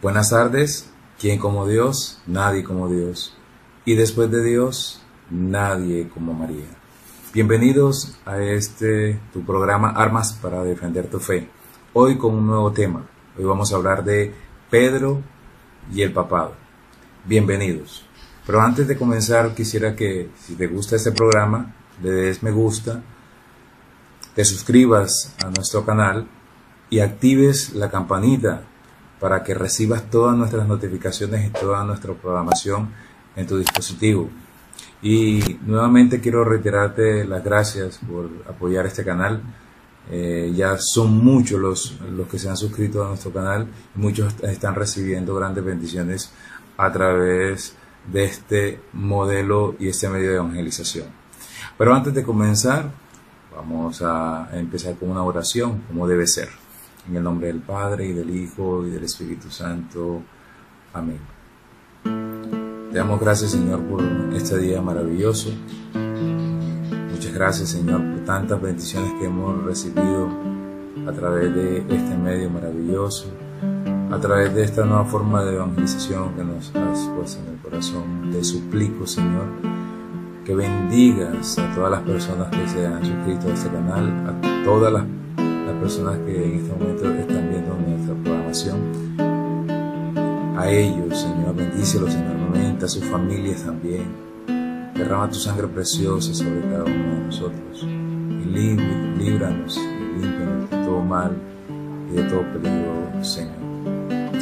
Buenas tardes. ¿Quién como Dios? Nadie como Dios. Y después de Dios, nadie como María. Bienvenidos a tu programa Armas para Defender tu Fe. Hoy con un nuevo tema. Hoy vamos a hablar de Pedro y el papado. Bienvenidos. Pero antes de comenzar, quisiera que, si te gusta este programa, le des me gusta, te suscribas a nuestro canal y actives la campanita para que recibas todas nuestras notificaciones y toda nuestra programación en tu dispositivo. Y nuevamente quiero reiterarte las gracias por apoyar este canal. Ya son muchos los que se han suscrito a nuestro canal y muchos están recibiendo grandes bendiciones a través de este modelo y este medio de evangelización. Pero antes de comenzar, vamos a empezar con una oración como debe ser. En el nombre del Padre, y del Hijo, y del Espíritu Santo. Amén. Te damos gracias, Señor, por este día maravilloso. Muchas gracias, Señor, por tantas bendiciones que hemos recibido a través de este medio maravilloso, a través de esta nueva forma de evangelización que nos has puesto en el corazón. Te suplico, Señor, que bendigas a todas las personas que se han suscrito a este canal, a todas las personas que en este momento están viendo nuestra programación. A ellos, Señor, bendícelos enormemente, a sus familias también. Derrama tu sangre preciosa sobre cada uno de nosotros y líbranos y límpianos de todo mal y de todo peligro, Señor. A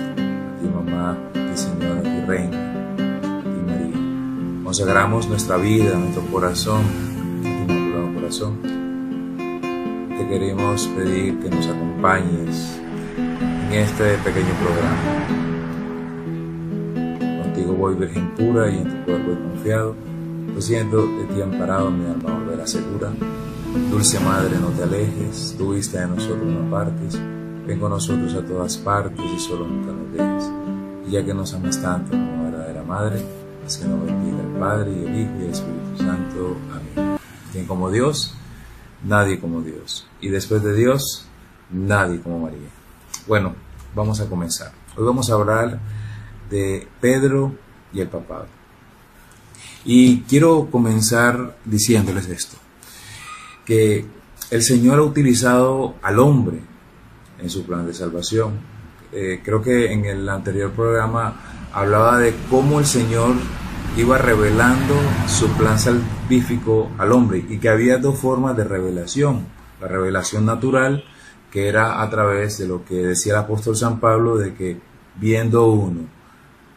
ti, mamá, a ti, Señora, a ti, Reina, a ti, María. Consagramos nuestra vida, nuestro corazón, a ti, Inmaculado Corazón. Te queremos pedir que nos acompañes en este pequeño programa. Contigo voy, Virgen pura, y en tu poder voy confiado. Pues siento de ti amparado, mi alma volverá segura. Dulce Madre, no te alejes, tu vista de nosotros no partes. Ven con nosotros a todas partes y solo nunca nos dejes. Y ya que nos amas tanto como verdadera Madre, haz que nos bendiga el Padre, y el Hijo, y el Espíritu Santo. Amén. ¿Quién como Dios? Nadie como Dios. Y después de Dios, nadie como María. Bueno, vamos a comenzar. Hoy vamos a hablar de Pedro y el papado. Y quiero comenzar diciéndoles esto, que el Señor ha utilizado al hombre en su plan de salvación. Creo que en el anterior programa hablaba de cómo el Señor iba revelando su plan salvífico al hombre y que había dos formas de revelación. La revelación natural, que era a través de lo que decía el apóstol San Pablo, de que viendo uno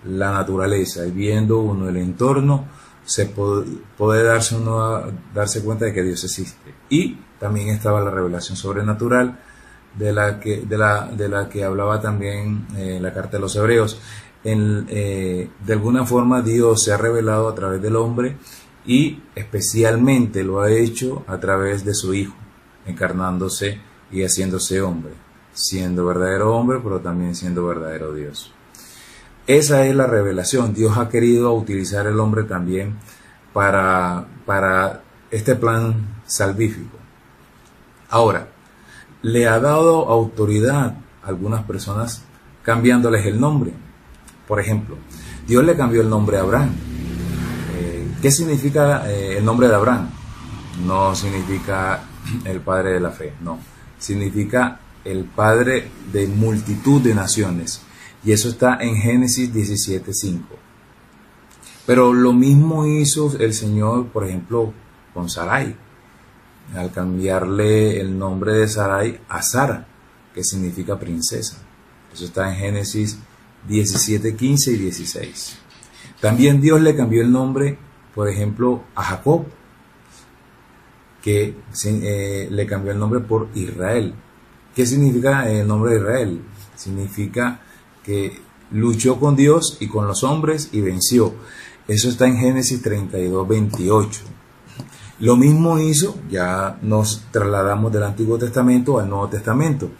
la naturaleza y viendo uno el entorno, se puede darse cuenta de que Dios existe. Y también estaba la revelación sobrenatural, de la que hablaba también la carta de los Hebreos. De alguna forma Dios se ha revelado a través del hombre y especialmente lo ha hecho a través de su Hijo, encarnándose y haciéndose hombre, siendo verdadero hombre, pero también siendo verdadero Dios. Esa es la revelación. Dios ha querido utilizar el hombre también para este plan salvífico. Ahora, le ha dado autoridad a algunas personas cambiándoles el nombre. Por ejemplo, Dios le cambió el nombre a Abraham. ¿Qué significa el nombre de Abraham? No significa el padre de la fe, no. Significa el padre de multitud de naciones. Y eso está en Génesis 17:5. Pero lo mismo hizo el Señor, por ejemplo, con Sarai, al cambiarle el nombre de Sarai a Sara, que significa princesa. Eso está en Génesis 17:15 y 16. También Dios le cambió el nombre, por ejemplo, a Jacob, que le cambió el nombre por Israel. ¿Qué significa el nombre de Israel? Significa que luchó con Dios y con los hombres y venció. Eso está en Génesis 32:28. Lo mismo hizo, ya nos trasladamos del Antiguo Testamento al Nuevo Testamento.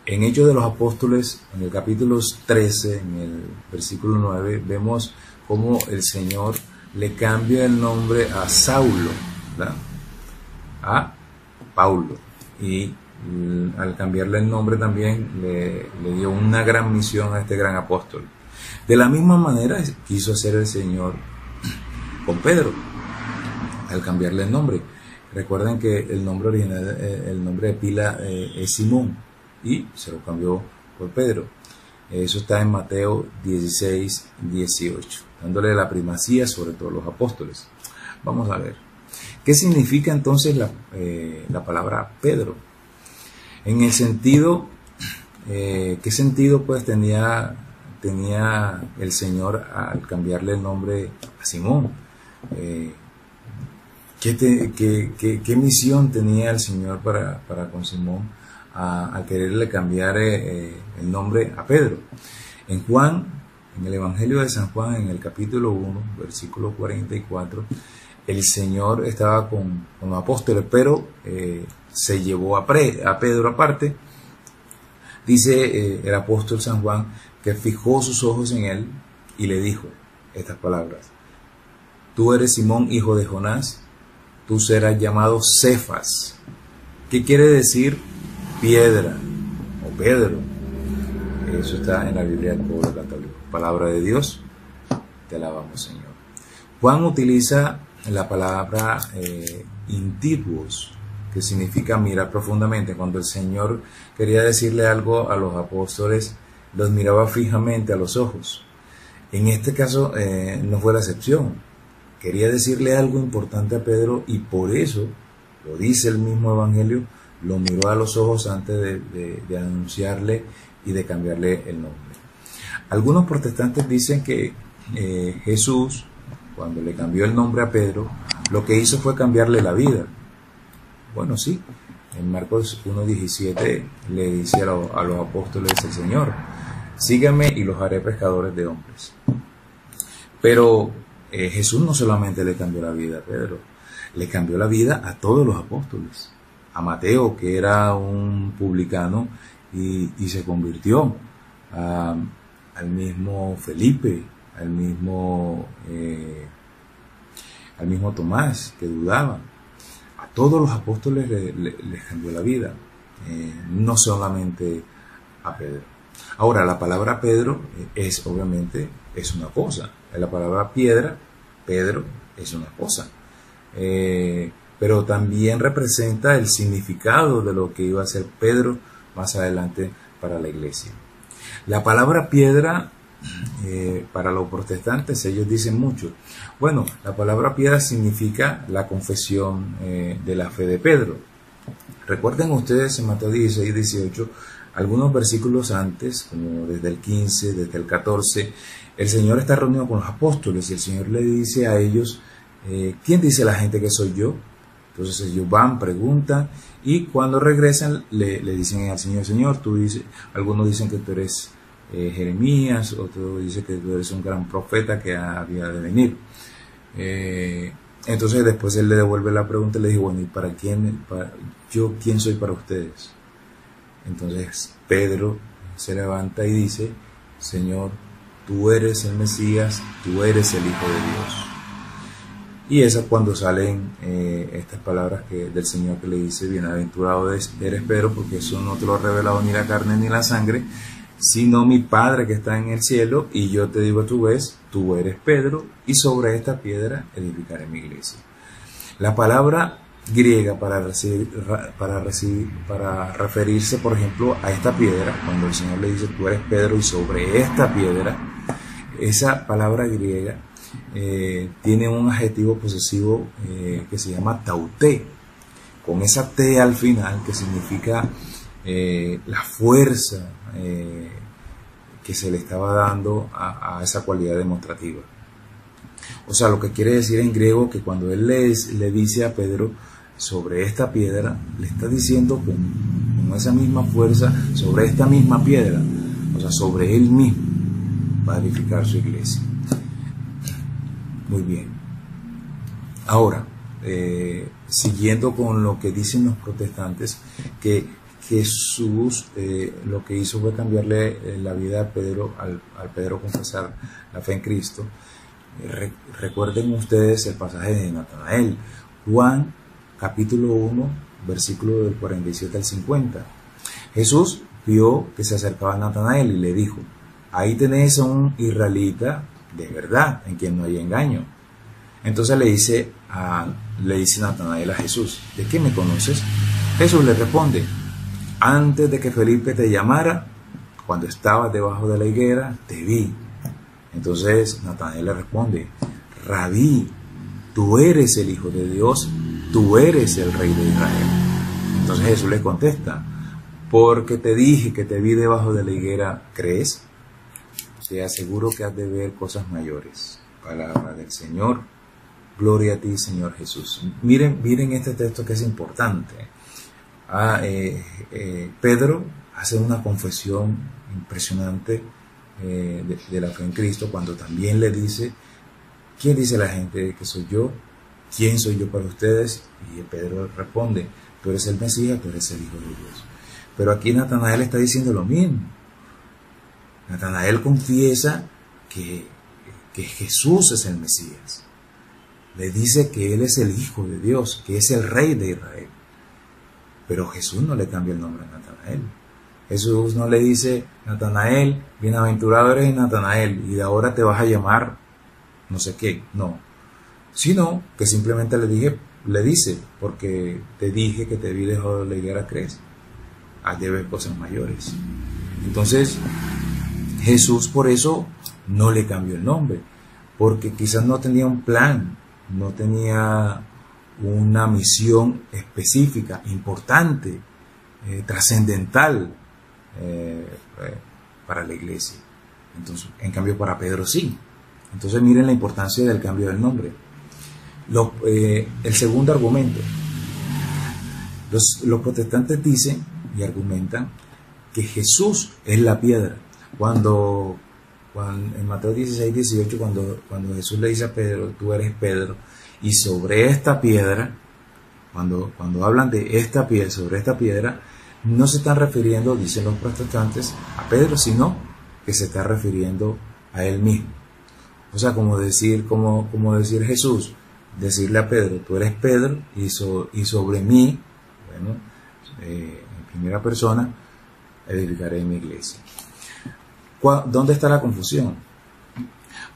En Hechos de los Apóstoles, en el capítulo 13, en el versículo 9, vemos cómo el Señor le cambia el nombre a Saulo, ¿verdad?, a Paulo. Y al cambiarle el nombre también le dio una gran misión a este gran apóstol. De la misma manera quiso hacer el Señor con Pedro al cambiarle el nombre. Recuerden que el nombre original, el nombre de pila es Simón, y se lo cambió por Pedro. Eso está en Mateo 16, 18, dándole la primacía sobre todos los apóstoles. Vamos a ver. ¿Qué significa entonces la palabra Pedro? En el sentido, ¿qué sentido pues tenía el Señor al cambiarle el nombre a Simón? ¿Qué misión tenía el Señor para con Simón a quererle cambiar el nombre a Pedro? En el Evangelio de San Juan, en el capítulo 1, versículo 44, el Señor estaba con los apóstoles, pero se llevó a Pedro aparte. Dice el apóstol San Juan que fijó sus ojos en él y le dijo estas palabras: tú eres Simón, hijo de Jonás, tú serás llamado Cefas. ¿Qué quiere decir piedra o Pedro? Eso está en la Biblia del pueblo católico. Palabra de Dios, te alabamos, Señor. Juan utiliza la palabra intituos, que significa mirar profundamente. Cuando el Señor quería decirle algo a los apóstoles, los miraba fijamente a los ojos. En este caso no fue la excepción. Quería decirle algo importante a Pedro, y por eso, lo dice el mismo Evangelio, lo miró a los ojos antes de anunciarle y de cambiarle el nombre. Algunos protestantes dicen que Jesús, cuando le cambió el nombre a Pedro, lo que hizo fue cambiarle la vida. Bueno, sí, en Marcos 1:17 le dice a los apóstoles el Señor: síganme y los haré pescadores de hombres. Pero Jesús no solamente le cambió la vida a Pedro, le cambió la vida a todos los apóstoles. A Mateo, que era un publicano y se convirtió, al mismo Felipe, al mismo Tomás, que dudaba. A todos los apóstoles les cambió la vida, no solamente a Pedro. Ahora, la palabra Pedro obviamente es una cosa. La palabra piedra, Pedro, es una cosa. Pero también representa el significado de lo que iba a ser Pedro más adelante para la iglesia. La palabra piedra, para los protestantes, ellos dicen mucho. Bueno, la palabra piedra significa la confesión de la fe de Pedro. Recuerden ustedes en Mateo 16, 18, algunos versículos antes, como desde el 15, desde el 14, el Señor está reunido con los apóstoles y el Señor le dice a ellos: ¿quién dice la gente que soy yo? Entonces ellos van, preguntan, y cuando regresan le dicen al Señor: Señor, tú dices, algunos dicen que tú eres Jeremías, otros dicen que tú eres un gran profeta que había de venir. Entonces después él le devuelve la pregunta y le dice: bueno, ¿y para quién? ¿Quién soy para ustedes? Entonces Pedro se levanta y dice: Señor, tú eres el Mesías, tú eres el Hijo de Dios. Y es cuando salen estas palabras del Señor, que le dice: bienaventurado eres Pedro, porque eso no te lo ha revelado ni la carne ni la sangre, sino mi Padre que está en el cielo. Y yo te digo a tu vez: tú eres Pedro, y sobre esta piedra edificaré mi iglesia. La palabra griega para referirse, por ejemplo, a esta piedra, cuando el Señor le dice: tú eres Pedro, y sobre esta piedra, esa palabra griega tiene un adjetivo posesivo que se llama tauté, con esa T al final, que significa la fuerza que se le estaba dando a esa cualidad demostrativa. O sea, lo que quiere decir en griego, que cuando él le dice a Pedro: sobre esta piedra, le está diciendo con esa misma fuerza, sobre esta misma piedra, o sea, sobre él mismo va a edificar su iglesia. Muy bien. Ahora, siguiendo con lo que dicen los protestantes, que Jesús lo que hizo fue cambiarle la vida a Pedro, al Pedro confesar la fe en Cristo. Recuerden ustedes el pasaje de Natanael, Juan capítulo 1, versículo del 47 al 50. Jesús vio que se acercaba a Natanael y le dijo: ahí tenéis a un israelita de verdad, en quien no hay engaño. Entonces le dice Natanael a Jesús: ¿de qué me conoces? Jesús le responde: antes de que Felipe te llamara, cuando estabas debajo de la higuera, te vi. Entonces Natanael le responde: Rabí, tú eres el Hijo de Dios, tú eres el Rey de Israel. Entonces Jesús le contesta: porque te dije que te vi debajo de la higuera, ¿crees? Te aseguro que has de ver cosas mayores. Palabra del Señor. Gloria a ti, Señor Jesús. Miren este texto que es importante. Pedro hace una confesión impresionante de la fe en Cristo, cuando también le dice: ¿quién dice la gente que soy yo? ¿Quién soy yo para ustedes? Y Pedro responde: tú eres el Mesías, tú eres el Hijo de Dios. Pero aquí Natanael está diciendo lo mismo. Natanael confiesa que Jesús es el Mesías. Le dice que Él es el Hijo de Dios, que es el Rey de Israel. Pero Jesús no le cambia el nombre a Natanael. Jesús no le dice: Natanael, bienaventurado eres Natanael, y de ahora te vas a llamar no sé qué. No. Sino que simplemente le dice: porque te dije que te vi debajo de la higuera, ¿crees? Has de ver cosas mayores. Entonces, Jesús por eso no le cambió el nombre, porque quizás no tenía un plan, no tenía una misión específica, importante, trascendental para la iglesia. Entonces, en cambio para Pedro sí. Entonces miren la importancia del cambio del nombre. El segundo argumento. Los protestantes dicen y argumentan que Jesús es la piedra. Cuando en Mateo 16, 18, cuando Jesús le dice a Pedro: tú eres Pedro, y sobre esta piedra, cuando hablan de esta piedra, sobre esta piedra, no se están refiriendo, dicen los protestantes, a Pedro, sino que se está refiriendo a él mismo. O sea, como decir Jesús, decirle a Pedro: tú eres Pedro, y sobre mí, bueno, en primera persona, edificaré mi iglesia. ¿Dónde está la confusión?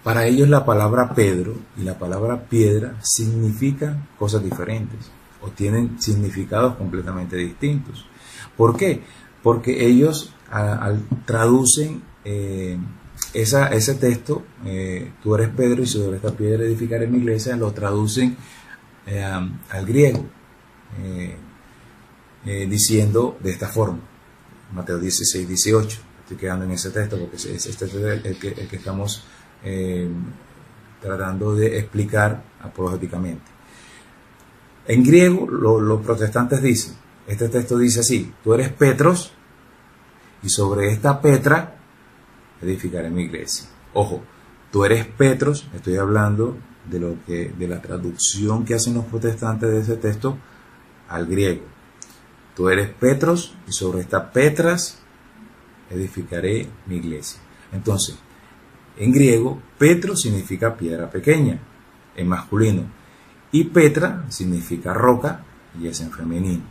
Para ellos la palabra Pedro y la palabra piedra significan cosas diferentes, o tienen significados completamente distintos. ¿Por qué? Porque ellos traducen ese texto, tú eres Pedro y sobre esta piedra edificaré mi iglesia, lo traducen al griego, diciendo de esta forma: Mateo 16, 18. Estoy quedando en ese texto porque este es el que estamos tratando de explicar apologéticamente. En griego, los protestantes dicen, este texto dice así: tú eres Petros, y sobre esta Petra edificaré mi iglesia. Ojo, tú eres Petros, estoy hablando de la traducción que hacen los protestantes de ese texto al griego. Tú eres Petros, y sobre esta Petras edificaré mi iglesia. Entonces, en griego, Petro significa piedra pequeña, en masculino, y Petra significa roca, y es en femenino.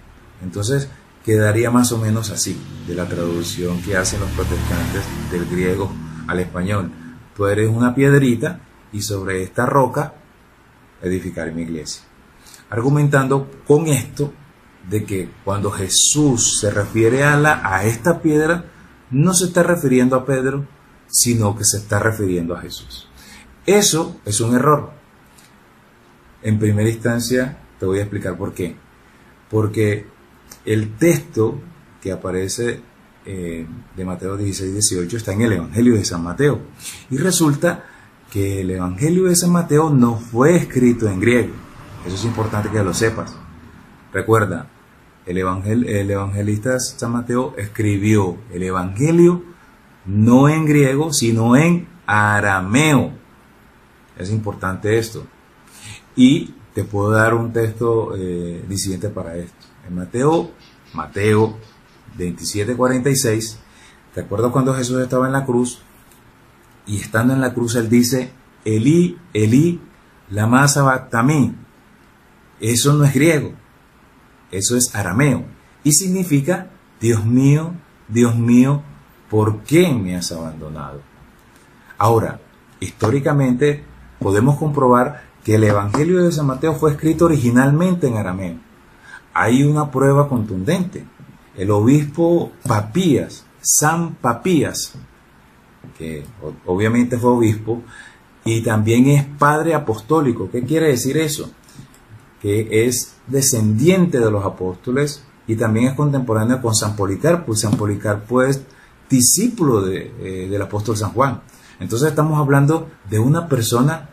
Entonces, quedaría más o menos así, de la traducción que hacen los protestantes del griego al español: tú eres una piedrita, y sobre esta roca edificaré mi iglesia. Argumentando con esto de que cuando Jesús se refiere a esta piedra, no se está refiriendo a Pedro, sino que se está refiriendo a Jesús. Eso es un error. En primera instancia te voy a explicar por qué. Porque el texto que aparece de Mateo 16, 18 está en el Evangelio de San Mateo. Y resulta que el Evangelio de San Mateo no fue escrito en griego. Eso es importante que lo sepas. Recuerda, el evangelista San Mateo escribió el Evangelio no en griego, sino en arameo. Es importante esto. Y te puedo dar un texto disidente para esto. En Mateo 27:46, ¿te acuerdas cuando Jesús estaba en la cruz? Y estando en la cruz él dice: Elí, Elí, lama sabactami. Eso no es griego. Eso es arameo y significa: Dios mío, ¿por qué me has abandonado? Ahora, históricamente podemos comprobar que el Evangelio de San Mateo fue escrito originalmente en arameo. Hay una prueba contundente. El obispo Papías, San Papías, que obviamente fue obispo y también es padre apostólico. ¿Qué quiere decir eso? Que es descendiente de los apóstoles y también es contemporáneo con San Policarpo. San Policarpo es discípulo del apóstol San Juan. Entonces estamos hablando de una persona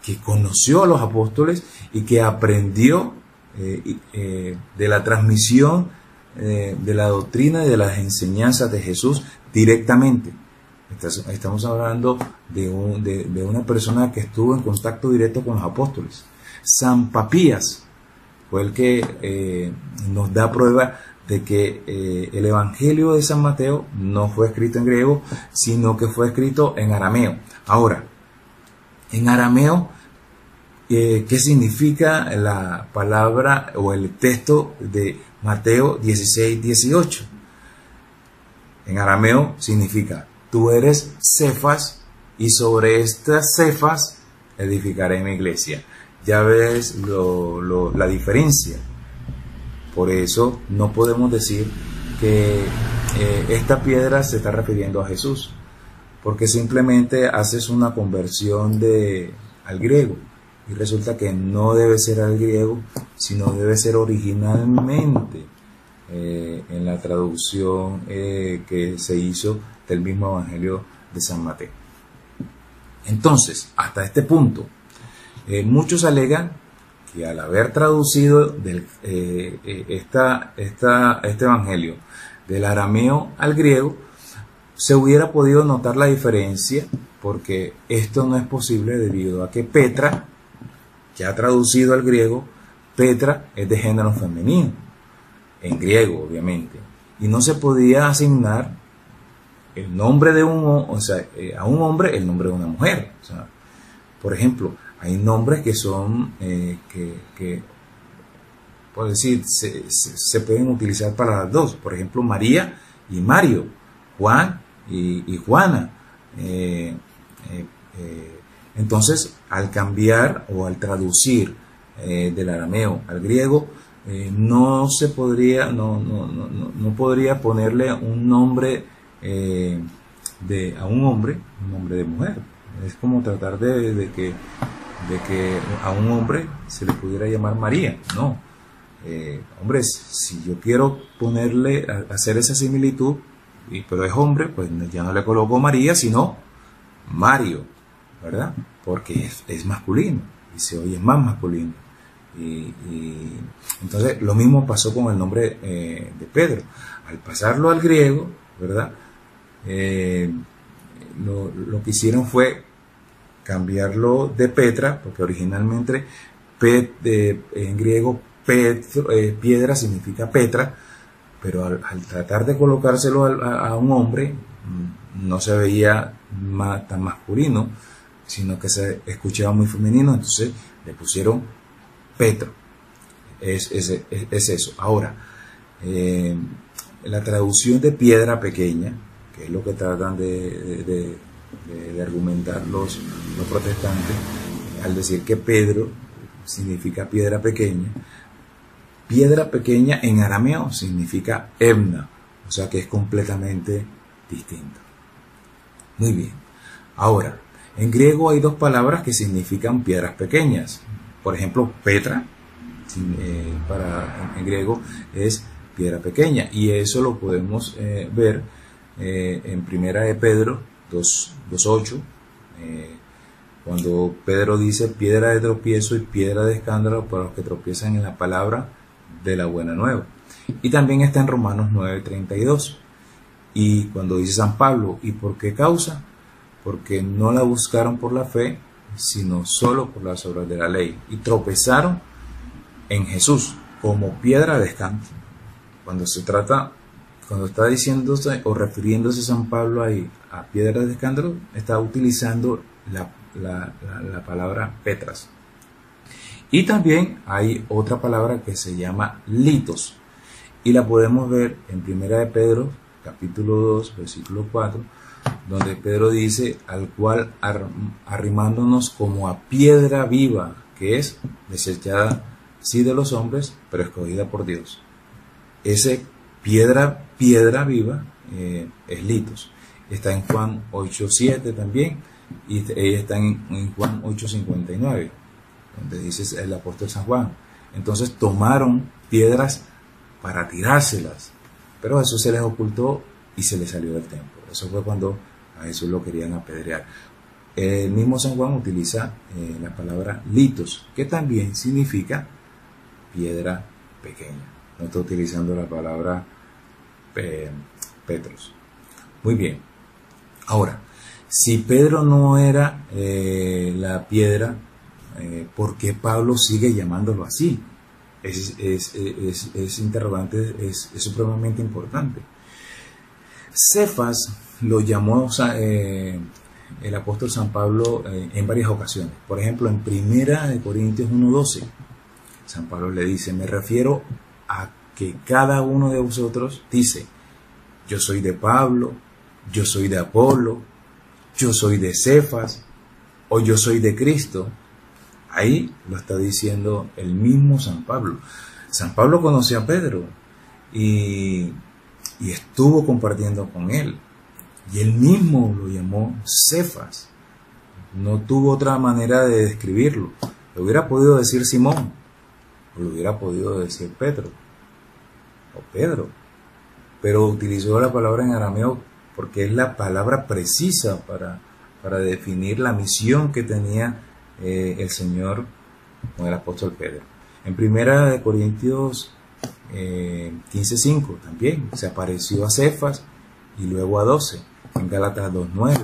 que conoció a los apóstoles y que aprendió de la transmisión de la doctrina y de las enseñanzas de Jesús directamente. Estamos hablando de una persona que estuvo en contacto directo con los apóstoles. San Papías fue el que nos da prueba de que el Evangelio de San Mateo no fue escrito en griego, sino que fue escrito en arameo. Ahora, en arameo, ¿qué significa la palabra o el texto de Mateo 16:18? En arameo significa: tú eres Cefas y sobre estas Cefas edificaré mi iglesia. Ya ves la diferencia. Por eso no podemos decir que esta piedra se está refiriendo a Jesús, porque simplemente haces una conversión al griego y resulta que no debe ser al griego, sino debe ser originalmente en la traducción que se hizo del mismo Evangelio de San Mateo. Entonces, hasta este punto, muchos alegan que al haber traducido este Evangelio del arameo al griego, se hubiera podido notar la diferencia, porque esto no es posible debido a que Petra, que ha traducido al griego, Petra es de género femenino, en griego obviamente, y no se podía asignar el nombre de a un hombre el nombre de una mujer. O sea, por ejemplo, hay nombres que son, por decir, se pueden utilizar para las dos. Por ejemplo, María y Mario, Juan y Juana. Entonces, al cambiar o al traducir del arameo al griego, no podría ponerle un nombre a un hombre de mujer. Es como tratar de que a un hombre se le pudiera llamar María. No, hombre, si yo quiero hacer esa similitud, pero es hombre, pues ya no le coloco María, sino Mario, ¿verdad? Porque es masculino y se oye más masculino. Y entonces lo mismo pasó con el nombre de Pedro. Al pasarlo al griego, ¿verdad? Lo que hicieron fue cambiarlo de Petra, porque originalmente en griego piedra significa Petra, pero al tratar de colocárselo a un hombre, no se veía tan masculino, sino que se escuchaba muy femenino, entonces le pusieron Petro. Es eso. Ahora, la traducción de piedra pequeña, que es lo que tratan de argumentar los protestantes, al decir que Pedro significa piedra pequeña en arameo significa Ebna, o sea que es completamente distinto. Muy bien. Ahora, en griego hay dos palabras que significan piedras pequeñas. Por ejemplo, Petra, en griego es piedra pequeña, y eso lo podemos ver en Primera de Pedro 2:8, cuando Pedro dice: piedra de tropiezo y piedra de escándalo para los que tropiezan en la palabra de la buena nueva. Y también está en Romanos 9:32. Y cuando dice San Pablo: ¿y por qué causa? Porque no la buscaron por la fe, sino solo por las obras de la ley, y tropezaron en Jesús como piedra de escándalo. Cuando está diciéndose o refiriéndose San Pablo ahí a piedra de escándalo, está utilizando la palabra Petras. Y también hay otra palabra que se llama litos, y la podemos ver en Primera de Pedro, capítulo 2, versículo 4, donde Pedro dice: al cual arrimándonos como a piedra viva, que es desechada sí de los hombres, pero escogida por Dios. Ese piedra viva es litos. Está en Juan 8:7 también, y ella está en Juan 8:59, donde dice el apóstol San Juan. Entonces tomaron piedras para tirárselas, pero eso se les ocultó y se les salió del templo. Eso fue cuando a Jesús lo querían apedrear. El mismo San Juan utiliza la palabra litos, que también significa piedra pequeña. No está utilizando la palabra Petros. Muy bien. Ahora, si Pedro no era la piedra, ¿por qué Pablo sigue llamándolo así? Es interrogante, es supremamente importante. Cefas lo llamó el apóstol San Pablo en varias ocasiones. Por ejemplo, en 1 Corintios 1:12, San Pablo le dice: me refiero a que cada uno de vosotros dice: yo soy de Pablo, yo soy de Apolo, yo soy de Cefas, o yo soy de Cristo. Ahí lo está diciendo el mismo San Pablo. San Pablo conoció a Pedro y estuvo compartiendo con él. Y él mismo lo llamó Cefas. No tuvo otra manera de describirlo. Lo hubiera podido decir Simón, o lo hubiera podido decir Pedro, o Pedro. Pero utilizó la palabra en arameo porque es la palabra precisa para definir la misión que tenía el Señor con el apóstol Pedro. En 1 Corintios 15:5 también se apareció a Cefas y luego a 12. En Gálatas 2:9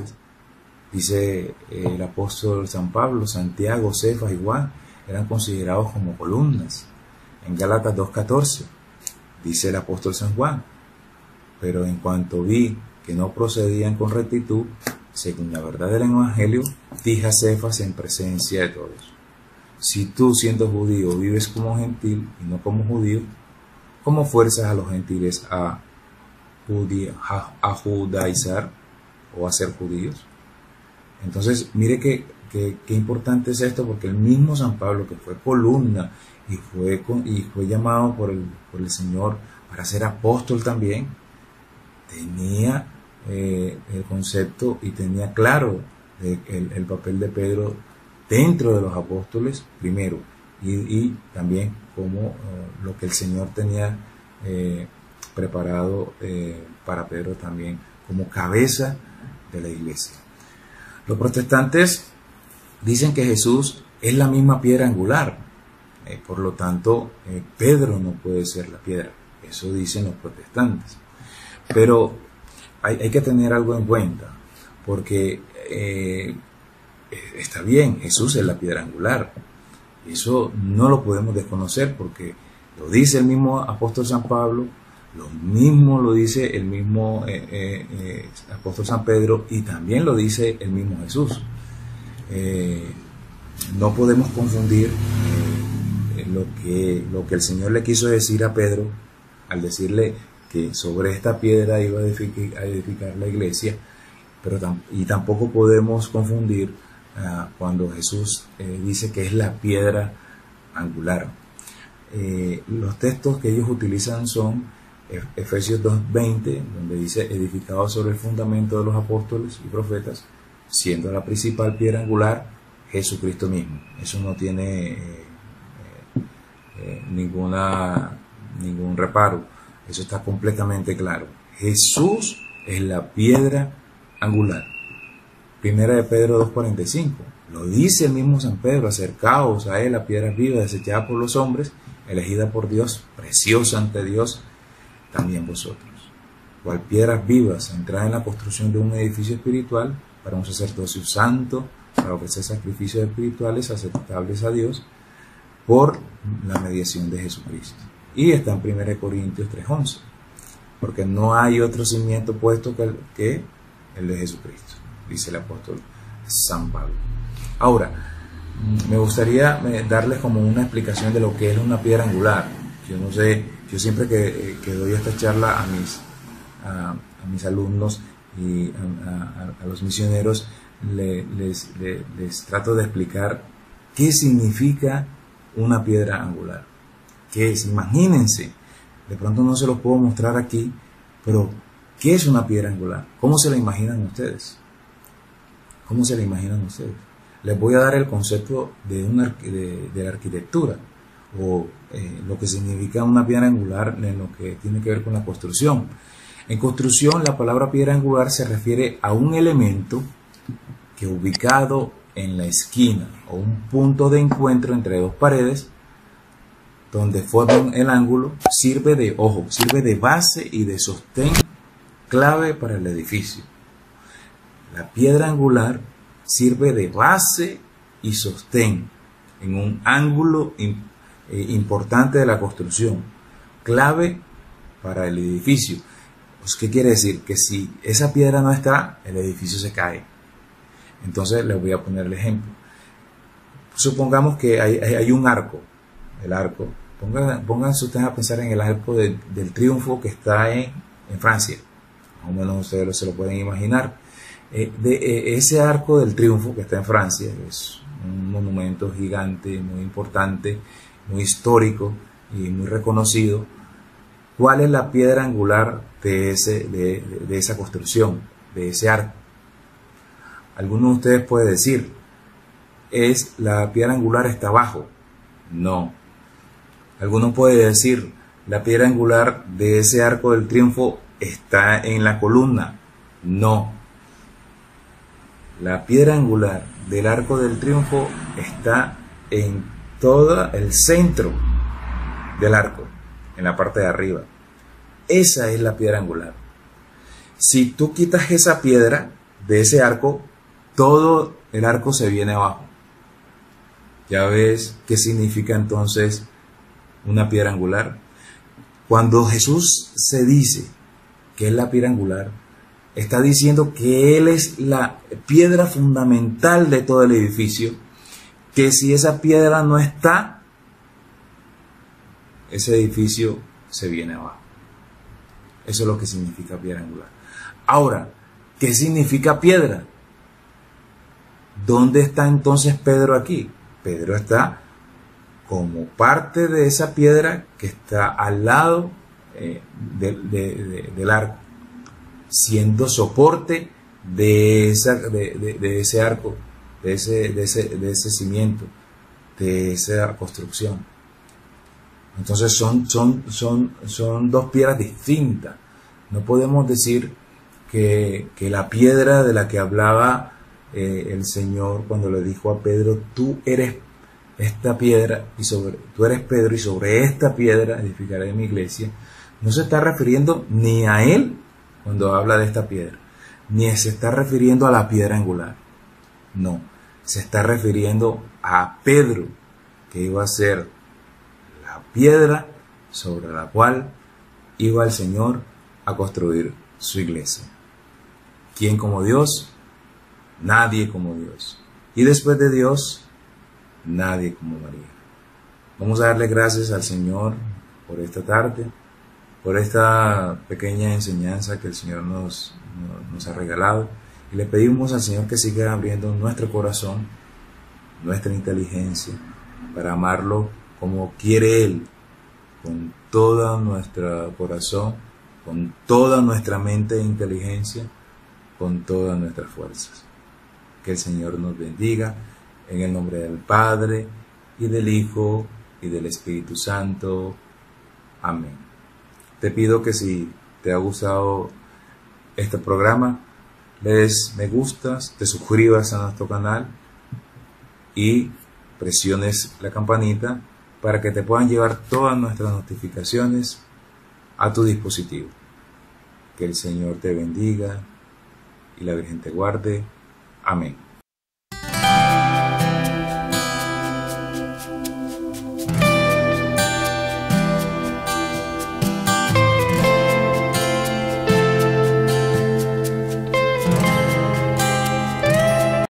dice el apóstol San Pablo: Santiago, Cefas y Juan eran considerados como columnas. En Gálatas 2:14 dice el apóstol San Juan: pero en cuanto vi que no procedían con rectitud, según la verdad del Evangelio, dije a Cefas en presencia de todos: si tú, siendo judío, vives como gentil y no como judío, ¿cómo fuerzas a los gentiles a judaizar o a ser judíos? Entonces, mire qué importante es esto, porque el mismo San Pablo, que fue columna y fue llamado por el Señor para ser apóstol también, tenía el concepto y tenía claro el papel de Pedro dentro de los apóstoles primero, y también como lo que el Señor tenía preparado para Pedro también como cabeza de la iglesia. Los protestantes dicen que Jesús es la misma piedra angular, por lo tanto Pedro no puede ser la piedra. Eso dicen los protestantes. Pero hay que tener algo en cuenta, porque está bien, Jesús es la piedra angular. Eso no lo podemos desconocer, porque lo dice el mismo apóstol San Pablo, lo mismo lo dice el mismo apóstol San Pedro, y también lo dice el mismo Jesús. No podemos confundir lo que el Señor le quiso decir a Pedro al decirle que sobre esta piedra iba a edificar la iglesia, y tampoco podemos confundir cuando Jesús dice que es la piedra angular. Los textos que ellos utilizan son Efesios 2:20, donde dice: edificado sobre el fundamento de los apóstoles y profetas, siendo la principal piedra angular Jesucristo mismo. Eso no tiene ningún reparo. Eso está completamente claro. Jesús es la piedra angular. Primera de Pedro 2:45. Lo dice el mismo San Pedro: acercaos a él, a piedras vivas, desechada por los hombres, elegida por Dios, preciosa ante Dios, también vosotros. Cual piedras vivas, entrad en la construcción de un edificio espiritual para un sacerdocio santo, para ofrecer sacrificios espirituales aceptables a Dios por la mediación de Jesucristo. Y está en 1 Corintios 3:11, porque no hay otro cimiento puesto que el de Jesucristo, dice el apóstol San Pablo. Ahora, me gustaría darles como una explicación de lo que es una piedra angular. Yo no sé, yo siempre que doy esta charla a mis alumnos y a los misioneros, les trato de explicar qué significa una piedra angular. ¿Qué es? Imagínense, de pronto no se los puedo mostrar aquí, pero ¿qué es una piedra angular? ¿Cómo se la imaginan ustedes? ¿Cómo se la imaginan ustedes? Les voy a dar el concepto de la arquitectura, o lo que significa una piedra angular en lo que tiene que ver con la construcción. En construcción, la palabra piedra angular se refiere a un elemento que, ubicado en la esquina o un punto de encuentro entre dos paredes, donde forman el ángulo, sirve de base y de sostén clave para el edificio. La piedra angular sirve de base y sostén en un ángulo importante de la construcción, clave para el edificio. Pues, ¿qué quiere decir? Que si esa piedra no está, el edificio se cae. Entonces les voy a poner el ejemplo. Supongamos que hay un arco. El arco. Pónganse ustedes a pensar en el arco del triunfo que está en Francia. Más o menos ustedes se lo pueden imaginar. Ese arco del triunfo que está en Francia es un monumento gigante, muy importante, muy histórico y muy reconocido. ¿Cuál es la piedra angular de esa construcción, de ese arco? Algunos de ustedes pueden decir, la piedra angular está abajo. No. Algunos pueden decir, la piedra angular de ese arco del triunfo está en la columna. No. La piedra angular del arco del triunfo está en todo el centro del arco, en la parte de arriba. Esa es la piedra angular. Si tú quitas esa piedra de ese arco, todo el arco se viene abajo. ¿Ya ves qué significa entonces una piedra angular? Cuando Jesús se dice que es la piedra angular, está diciendo que Él es la piedra fundamental de todo el edificio, que si esa piedra no está, ese edificio se viene abajo. Eso es lo que significa piedra angular. Ahora, ¿qué significa piedra? ¿Dónde está entonces Pedro aquí? Pedro está como parte de esa piedra que está al lado del arco, siendo soporte de ese arco, de ese cimiento, de esa construcción. Entonces son dos piedras distintas. No podemos decir que la piedra de la que hablaba el Señor cuando le dijo a Pedro, tú eres esta piedra, tú eres Pedro, y sobre esta piedra edificaré mi iglesia, no se está refiriendo ni a él cuando habla de esta piedra, ni se está refiriendo a la piedra angular. No, se está refiriendo a Pedro, que iba a ser la piedra sobre la cual iba el Señor a construir su iglesia. ¿Quién como Dios? Nadie como Dios. Y después de Dios, nadie como María. Vamos a darle gracias al Señor por esta tarde, por esta pequeña enseñanza que el Señor nos ha regalado. Y le pedimos al Señor que siga abriendo nuestro corazón, nuestra inteligencia, para amarlo como quiere Él, con todo nuestro corazón, con toda nuestra mente e inteligencia, con todas nuestras fuerzas. Que el Señor nos bendiga, en el nombre del Padre, y del Hijo, y del Espíritu Santo. Amén. Te pido que si te ha gustado este programa, le des me gustas, te suscribas a nuestro canal y presiones la campanita para que te puedan llevar todas nuestras notificaciones a tu dispositivo. Que el Señor te bendiga y la Virgen te guarde. Amén.